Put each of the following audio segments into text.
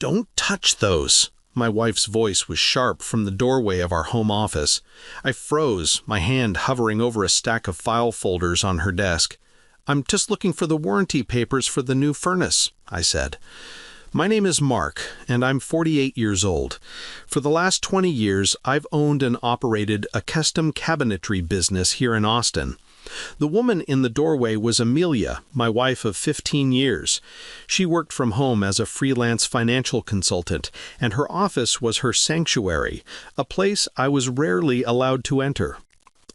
"Don't touch those." My wife's voice was sharp from the doorway of our home office. I froze, my hand hovering over a stack of file folders on her desk. "I'm just looking for the warranty papers for the new furnace," I said. "My name is Mark, and I'm 48 years old. For the last 20 years, I've owned and operated a custom cabinetry business here in Austin. The woman in the doorway was Amelia, my wife of 15 years. She worked from home as a freelance financial consultant, and her office was her sanctuary, a place I was rarely allowed to enter.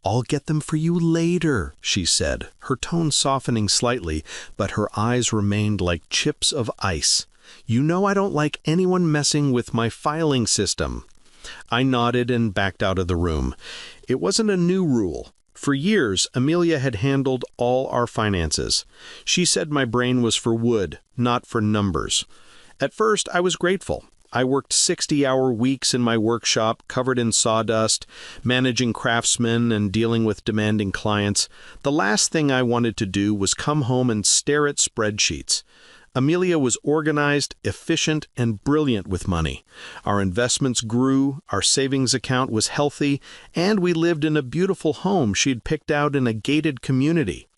"I'll get them for you later," she said, her tone softening slightly, but her eyes remained like chips of ice. "You know I don't like anyone messing with my filing system." I nodded and backed out of the room. It wasn't a new rule. For years, Amelia had handled all our finances. She said my brain was for wood, not for numbers. At first, I was grateful. I worked 60-hour weeks in my workshop, covered in sawdust, managing craftsmen and dealing with demanding clients. The last thing I wanted to do was come home and stare at spreadsheets. Amelia was organized, efficient, and brilliant with money. Our investments grew, our savings account was healthy, and we lived in a beautiful home she'd picked out in a gated community.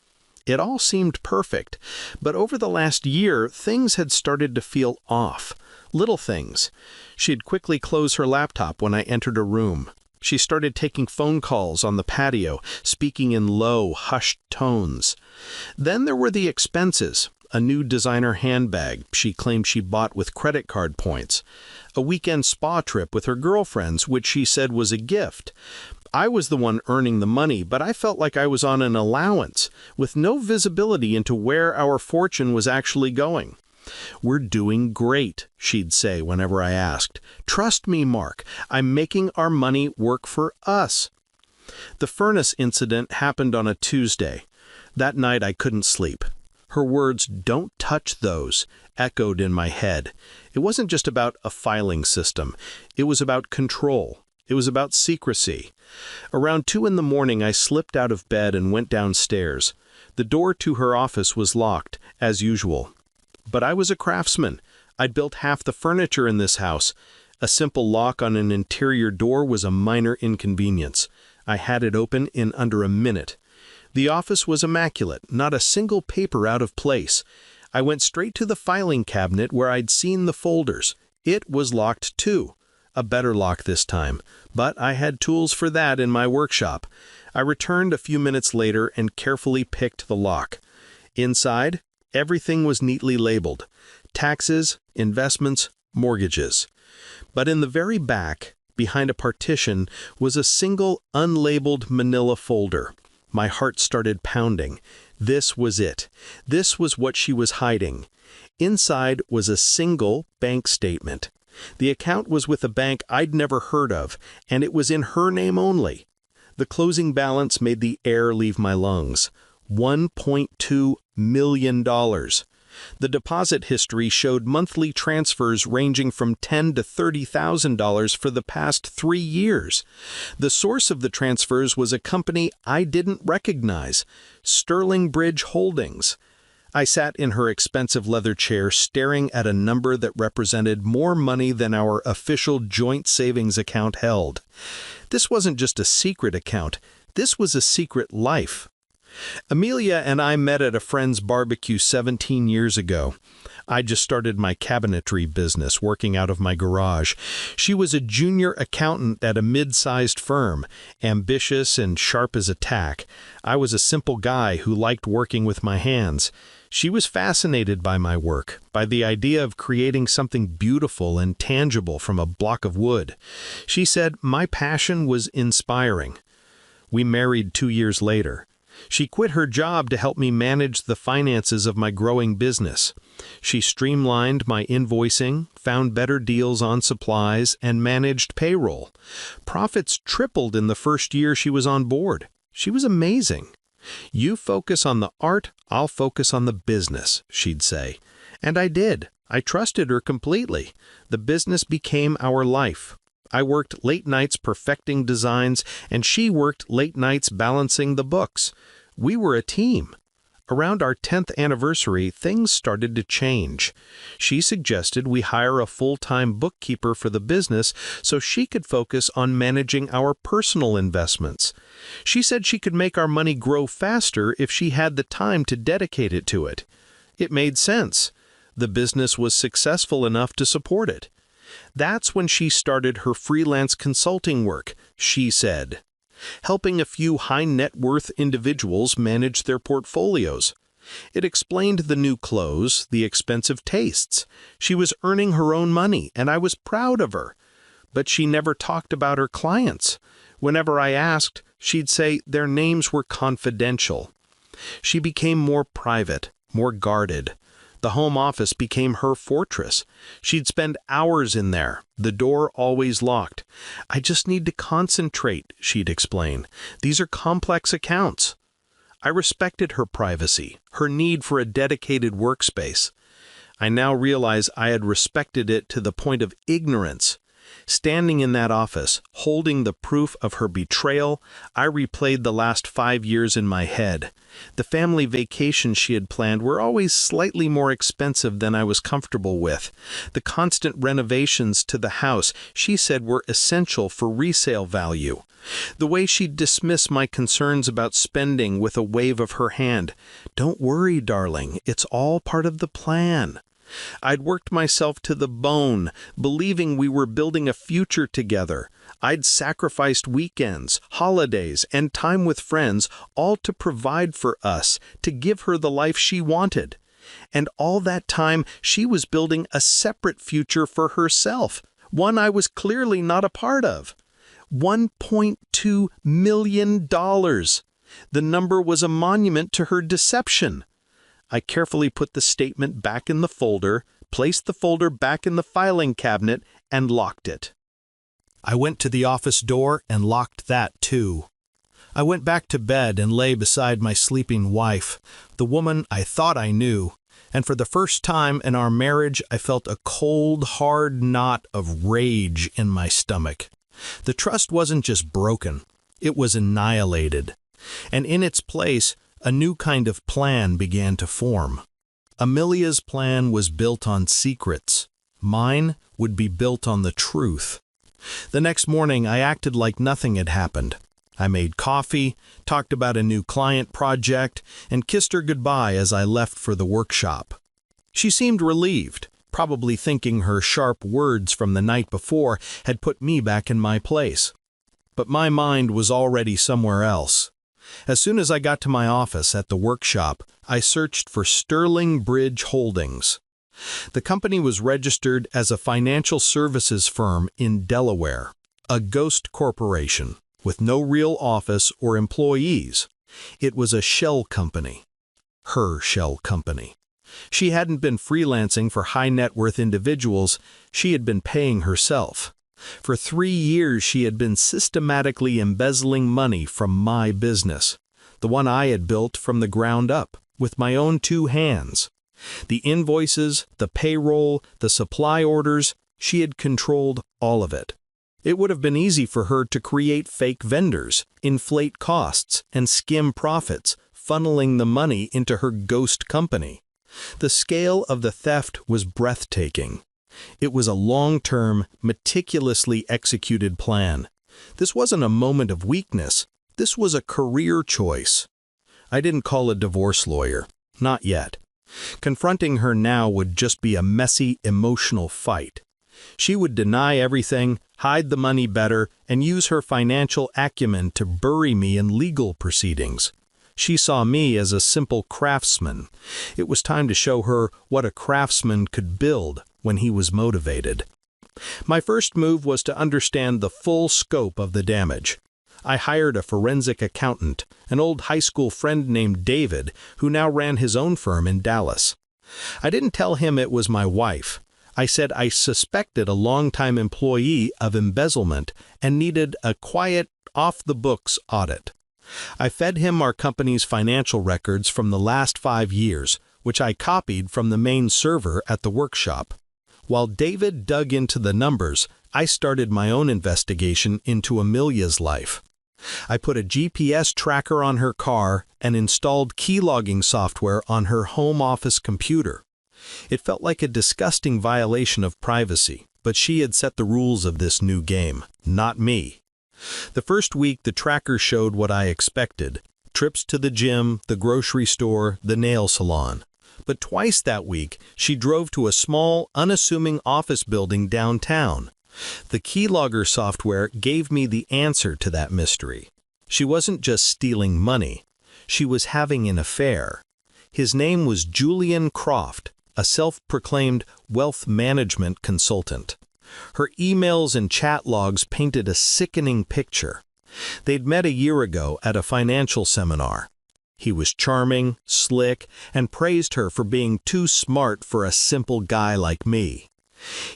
It all seemed perfect, but over the last year, things had started to feel off. Little things. She'd quickly close her laptop when I entered a room. She started taking phone calls on the patio, speaking in low, hushed tones. Then there were the expenses. A new designer handbag she claimed she bought with credit card points. A weekend spa trip with her girlfriends, which she said was a gift. I was the one earning the money, but I felt like I was on an allowance, with no visibility into where our fortune was actually going. "We're doing great," she'd say whenever I asked. "Trust me, Mark, I'm making our money work for us." The furnace incident happened on a Tuesday. That night I couldn't sleep. Her words, "Don't touch those," echoed in my head. It wasn't just about a filing system. It was about control. It was about secrecy. Around 2 in the morning, I slipped out of bed and went downstairs. The door to her office was locked, as usual. But I was a craftsman. I'd built half the furniture in this house. A simple lock on an interior door was a minor inconvenience. I had it open in under a minute. The office was immaculate, not a single paper out of place. I went straight to the filing cabinet where I'd seen the folders. It was locked too. A better lock this time, but I had tools for that in my workshop. I returned a few minutes later and carefully picked the lock. Inside, everything was neatly labeled: taxes, investments, mortgages. But in the very back, behind a partition, was a single unlabeled manila folder. My heart started pounding. This was it. This was what she was hiding. Inside was a single bank statement. The account was with a bank I'd never heard of, and it was in her name only. The closing balance made the air leave my lungs. $1.2 million. The deposit history showed monthly transfers ranging from $10,000 to $30,000 for the past 3 years. The source of the transfers was a company I didn't recognize, Sterling Bridge Holdings. I sat in her expensive leather chair staring at a number that represented more money than our official joint savings account held. This wasn't just a secret account. This was a secret life. Amelia and I met at a friend's barbecue 17 years ago. I just started my cabinetry business working out of my garage. She was a junior accountant at a mid-sized firm, ambitious and sharp as a tack. I was a simple guy who liked working with my hands. She was fascinated by my work, by the idea of creating something beautiful and tangible from a block of wood. She said my passion was inspiring. We married 2 years later. She quit her job to help me manage the finances of my growing business. She streamlined my invoicing, found better deals on supplies, and managed payroll. Profits tripled in the first year she was on board. She was amazing. "You focus on the art, I'll focus on the business," she'd say. And I did. I trusted her completely. The business became our life. I worked late nights perfecting designs, and she worked late nights balancing the books. We were a team. Around our 10th anniversary, things started to change. She suggested we hire a full-time bookkeeper for the business so she could focus on managing our personal investments. She said she could make our money grow faster if she had the time to dedicate it to it. It made sense. The business was successful enough to support it. That's when she started her freelance consulting work, she said, helping a few high-net-worth individuals manage their portfolios. It explained the new clothes, the expensive tastes. She was earning her own money, and I was proud of her. But she never talked about her clients. Whenever I asked, she'd say their names were confidential. She became more private, more guarded. The home office became her fortress. She'd spend hours in there, the door always locked. "I just need to concentrate," she'd explain. "These are complex accounts." I respected her privacy, her need for a dedicated workspace. I now realize I had respected it to the point of ignorance. Standing in that office, holding the proof of her betrayal, I replayed the last 5 years in my head. The family vacations she had planned were always slightly more expensive than I was comfortable with. The constant renovations to the house she said were essential for resale value. The way she'd dismiss my concerns about spending with a wave of her hand. "Don't worry, darling, it's all part of the plan." I'd worked myself to the bone, believing we were building a future together. I'd sacrificed weekends, holidays, and time with friends, all to provide for us, to give her the life she wanted. And all that time, she was building a separate future for herself, one I was clearly not a part of. $1.2 million. The number was a monument to her deception. I carefully put the statement back in the folder, placed the folder back in the filing cabinet, and locked it. I went to the office door and locked that too. I went back to bed and lay beside my sleeping wife, the woman I thought I knew, and for the first time in our marriage I felt a cold, hard knot of rage in my stomach. The trust wasn't just broken, it was annihilated. And in its place, a new kind of plan began to form. Amelia's plan was built on secrets. Mine would be built on the truth. The next morning, I acted like nothing had happened. I made coffee, talked about a new client project, and kissed her goodbye as I left for the workshop. She seemed relieved, probably thinking her sharp words from the night before had put me back in my place. But my mind was already somewhere else. As soon as I got to my office at the workshop, I searched for Sterling Bridge Holdings. The company was registered as a financial services firm in Delaware, a ghost corporation with no real office or employees. It was a shell company. Her shell company. She hadn't been freelancing for high-net-worth individuals, she had been paying herself. For 3 years she had been systematically embezzling money from my business, the one I had built from the ground up, with my own 2 hands. The invoices, the payroll, the supply orders, she had controlled all of it. It would have been easy for her to create fake vendors, inflate costs, and skim profits, funneling the money into her ghost company. The scale of the theft was breathtaking. It was a long-term, meticulously executed plan. This wasn't a moment of weakness. This was a career choice. I didn't call a divorce lawyer. Not yet. Confronting her now would just be a messy, emotional fight. She would deny everything, hide the money better, and use her financial acumen to bury me in legal proceedings. She saw me as a simple craftsman. It was time to show her what a craftsman could build when he was motivated. My first move was to understand the full scope of the damage. I hired a forensic accountant, an old high school friend named David, who now ran his own firm in Dallas. I didn't tell him it was my wife. I said I suspected a longtime employee of embezzlement and needed a quiet, off-the-books audit. I fed him our company's financial records from the last 5 years, which I copied from the main server at the workshop. While David dug into the numbers, I started my own investigation into Amelia's life. I put a GPS tracker on her car and installed keylogging software on her home office computer. It felt like a disgusting violation of privacy, but she had set the rules of this new game, not me. The first week, the tracker showed what I expected: trips to the gym, the grocery store, the nail salon. But twice that week, she drove to a small, unassuming office building downtown. The keylogger software gave me the answer to that mystery. She wasn't just stealing money. She was having an affair. His name was Julian Croft, a self-proclaimed wealth management consultant. Her emails and chat logs painted a sickening picture. They'd met a year ago at a financial seminar. He was charming, slick, and praised her for being too smart for a simple guy like me.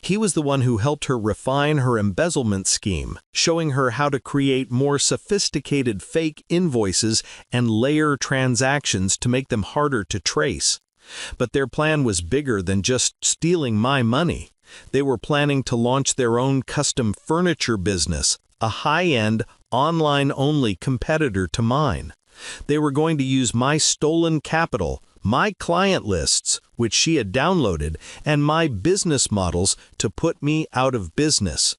He was the one who helped her refine her embezzlement scheme, showing her how to create more sophisticated fake invoices and layer transactions to make them harder to trace. But their plan was bigger than just stealing my money. They were planning to launch their own custom furniture business, a high-end, online-only competitor to mine. They were going to use my stolen capital, my client lists, which she had downloaded, and my business models to put me out of business.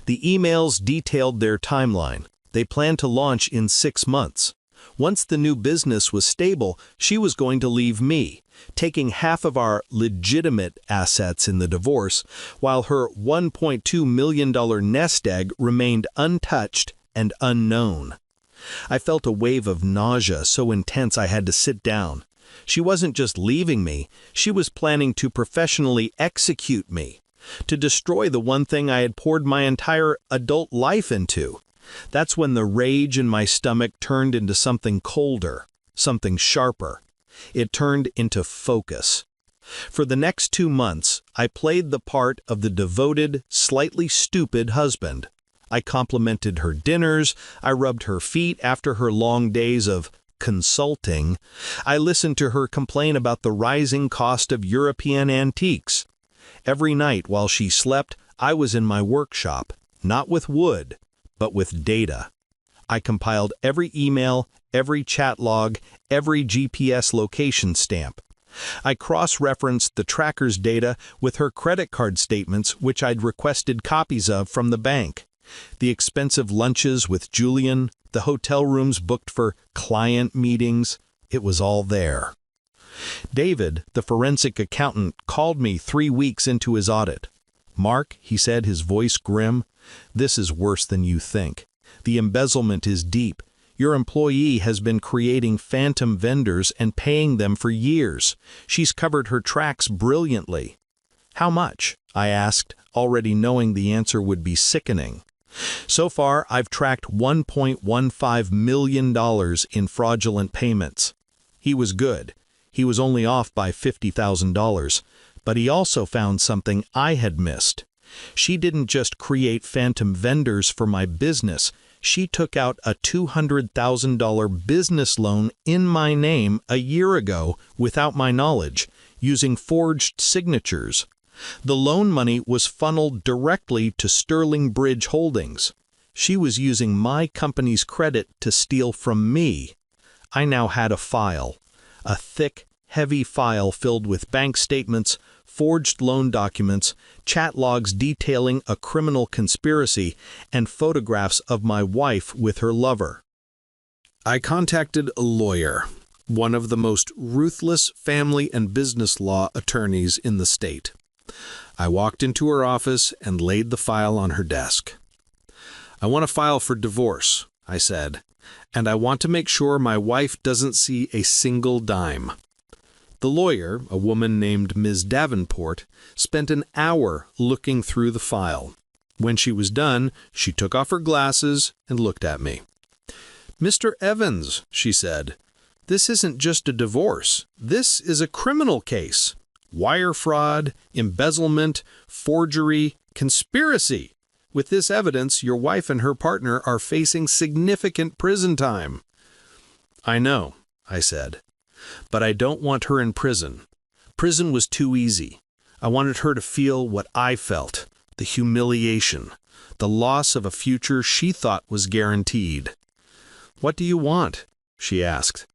The emails detailed their timeline. They planned to launch in 6 months. Once the new business was stable, she was going to leave me, taking half of our legitimate assets in the divorce, while her $1.2 million nest egg remained untouched and unknown. I felt a wave of nausea so intense I had to sit down. She wasn't just leaving me, she was planning to professionally execute me, to destroy the one thing I had poured my entire adult life into. That's when the rage in my stomach turned into something colder, something sharper. It turned into focus. For the next 2 months, I played the part of the devoted, slightly stupid husband. I complimented her dinners, I rubbed her feet after her long days of consulting. I listened to her complain about the rising cost of European antiques. Every night while she slept, I was in my workshop, not with wood, but with data. I compiled every email, every chat log, every GPS location stamp. I cross-referenced the tracker's data with her credit card statements, which I'd requested copies of from the bank. The expensive lunches with Julian, the hotel rooms booked for client meetings, it was all there. David, the forensic accountant, called me 3 weeks into his audit. "Mark," he said, his voice grim, "this is worse than you think. The embezzlement is deep. Your employee has been creating phantom vendors and paying them for years. She's covered her tracks brilliantly." "How much?" I asked, already knowing the answer would be sickening. "So far, I've tracked $1.15 million in fraudulent payments." He was good. He was only off by $50,000, but he also found something I had missed. She didn't just create phantom vendors for my business. She took out a $200,000 business loan in my name a year ago without my knowledge, using forged signatures. The loan money was funneled directly to Sterling Bridge Holdings. She was using my company's credit to steal from me. I now had a file, a thick, heavy file filled with bank statements, forged loan documents, chat logs detailing a criminal conspiracy, and photographs of my wife with her lover. I contacted a lawyer, one of the most ruthless family and business law attorneys in the state. I walked into her office and laid the file on her desk. "I want to file for divorce," I said, "and I want to make sure my wife doesn't see a single dime." The lawyer, a woman named Ms. Davenport, spent an hour looking through the file. When she was done, she took off her glasses and looked at me. "Mr. Evans," she said, "this isn't just a divorce. This is a criminal case. Wire fraud, embezzlement, forgery, conspiracy. With this evidence, your wife and her partner are facing significant prison time." "I know," I said, "but I don't want her in prison. Prison was too easy. I wanted her to feel what I felt, the humiliation, the loss of a future she thought was guaranteed. "What do you want?" she asked.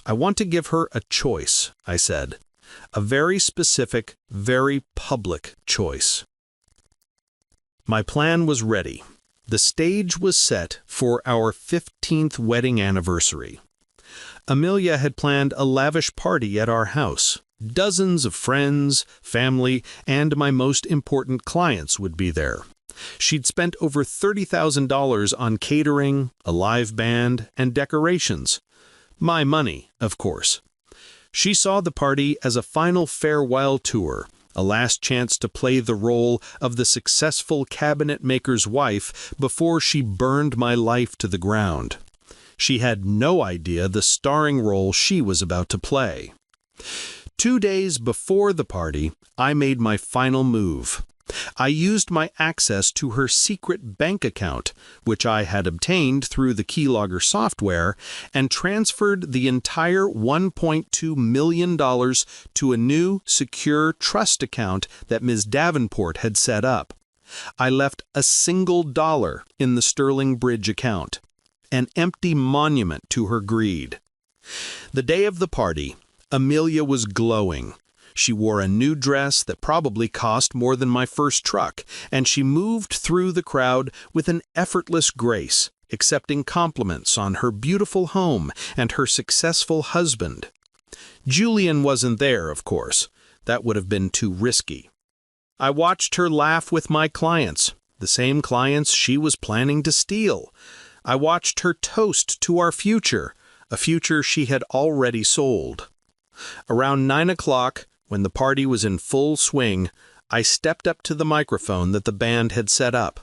"I want to give her a choice," I said. "A very specific, very public choice." My plan was ready. The stage was set for our 15th wedding anniversary. Amelia had planned a lavish party at our house. Dozens of friends, family, and my most important clients would be there. She'd spent over $30,000 on catering, a live band, and decorations. My money, of course. She saw the party as a final farewell tour, a last chance to play the role of the successful cabinet maker's wife before she burned my life to the ground. She had no idea the starring role she was about to play. 2 days before the party, I made my final move. I used my access to her secret bank account, which I had obtained through the keylogger software, and transferred the entire $1.2 million to a new, secure trust account that Ms. Davenport had set up. I left a single dollar in the Sterling Bridge account, an empty monument to her greed. The day of the party, Amelia was glowing. She wore a new dress that probably cost more than my first truck, and she moved through the crowd with an effortless grace, accepting compliments on her beautiful home and her successful husband. Julian wasn't there, of course. That would have been too risky. I watched her laugh with my clients, the same clients she was planning to steal. I watched her toast to our future, a future she had already sold. Around 9 o'clock, when the party was in full swing, I stepped up to the microphone that the band had set up.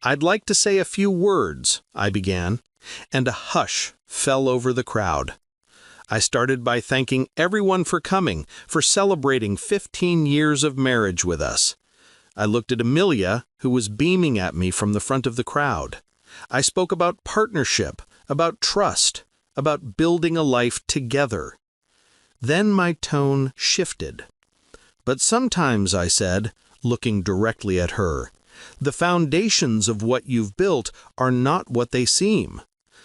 "I'd like to say a few words," I began, and a hush fell over the crowd. I started by thanking everyone for coming, for celebrating 15 years of marriage with us. I looked at Amelia, who was beaming at me from the front of the crowd. I spoke about partnership, about trust, about building a life together. Then my tone shifted. "But sometimes," I said, looking directly at her, "the foundations of what you've built are not what they seem.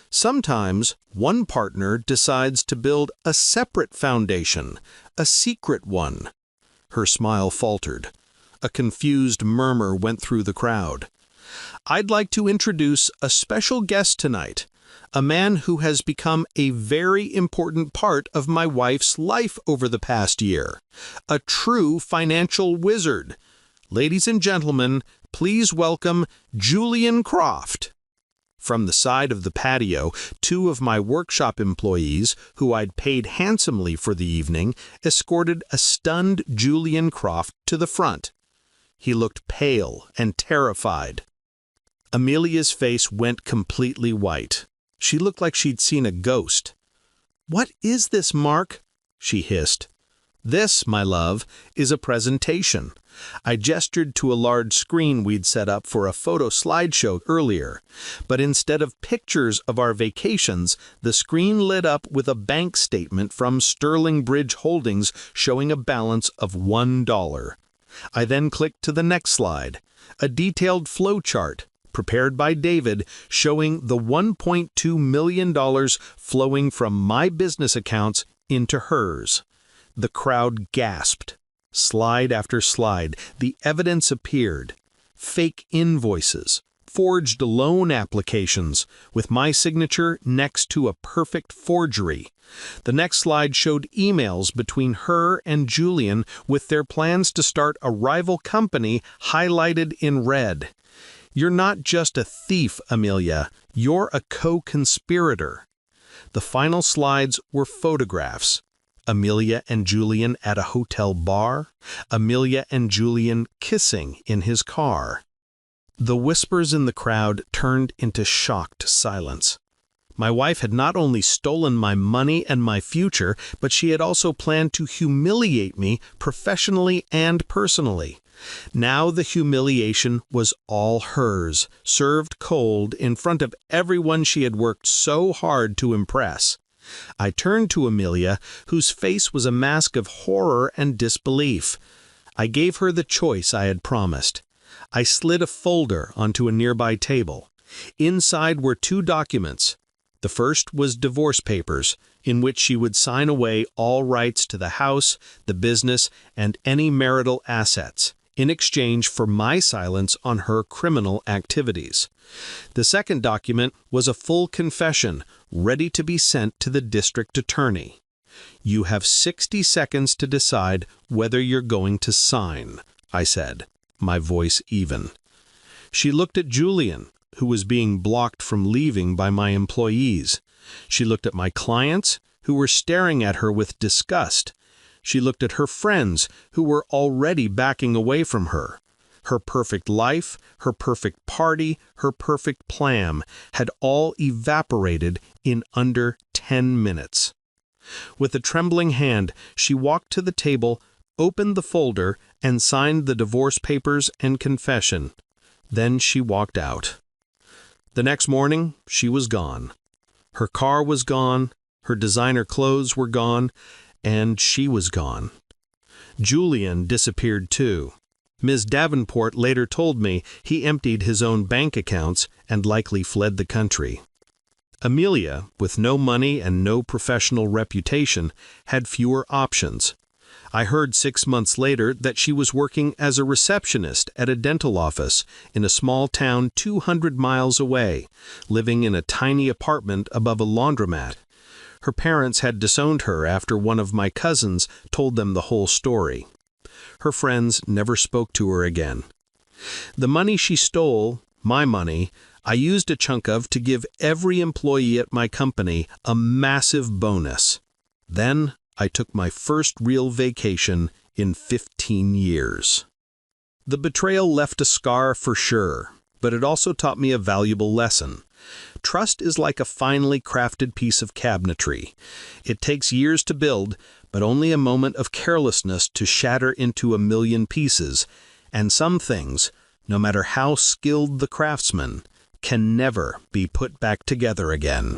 Sometimes one partner decides to build a separate foundation, a secret one." Her smile faltered. A confused murmur went through the crowd. "I'd like to introduce a special guest tonight, a man who has become a very important part of my wife's life over the past year, a true financial wizard. Ladies and gentlemen, please welcome Julian Croft." From the side of the patio, 2 of my workshop employees, who I'd paid handsomely for the evening, escorted a stunned Julian Croft to the front. He looked pale and terrified. Amelia's face went completely white. She looked like she'd seen a ghost. "What is this, Mark?" she hissed. "This, my love, is a presentation." I gestured to a large screen we'd set up for a photo slideshow earlier, but instead of pictures of our vacations, the screen lit up with a bank statement from Sterling Bridge Holdings showing a balance of $1. I then clicked to the next slide, a detailed flow chart prepared by David, showing the $1.2 million flowing from my business accounts into hers. The crowd gasped. Slide after slide, the evidence appeared. Fake invoices, forged loan applications, with my signature next to a perfect forgery. The next slide showed emails between her and Julian with their plans to start a rival company highlighted in red. "You're not just a thief, Amelia. You're a co-conspirator." The final slides were photographs. Amelia and Julian at a hotel bar. Amelia and Julian kissing in his car. The whispers in the crowd turned into shocked silence. My wife had not only stolen my money and my future, but she had also planned to humiliate me professionally and personally. Now the humiliation was all hers, served cold in front of everyone she had worked so hard to impress. I turned to Amelia, whose face was a mask of horror and disbelief. I gave her the choice I had promised. I slid a folder onto a nearby table. Inside were 2 documents, The first was divorce papers, in which she would sign away all rights to the house, the business, and any marital assets, in exchange for my silence on her criminal activities. The second document was a full confession, ready to be sent to the district attorney. "You have 60 seconds to decide whether you're going to sign," I said, my voice even. She looked at Julian, who was being blocked from leaving by my employees. She looked at my clients, who were staring at her with disgust. She looked at her friends, who were already backing away from her. Her perfect life, her perfect party, her perfect plan had all evaporated in under 10 minutes. With a trembling hand, she walked to the table, opened the folder, and signed the divorce papers and confession. Then she walked out. The next morning, she was gone. Her car was gone, her designer clothes were gone, and she was gone. Julian disappeared too. Ms. Davenport later told me he emptied his own bank accounts and likely fled the country. Amelia, with no money and no professional reputation, had fewer options. I heard 6 months later that she was working as a receptionist at a dental office in a small town 200 miles away, living in a tiny apartment above a laundromat. Her parents had disowned her after one of my cousins told them the whole story. Her friends never spoke to her again. The money she stole, my money, I used a chunk of to give every employee at my company a massive bonus. Then I took my first real vacation in 15 years. The betrayal left a scar for sure, but it also taught me a valuable lesson. Trust is like a finely crafted piece of cabinetry. It takes years to build, but only a moment of carelessness to shatter into 1,000,000 pieces, and some things, no matter how skilled the craftsman, can never be put back together again.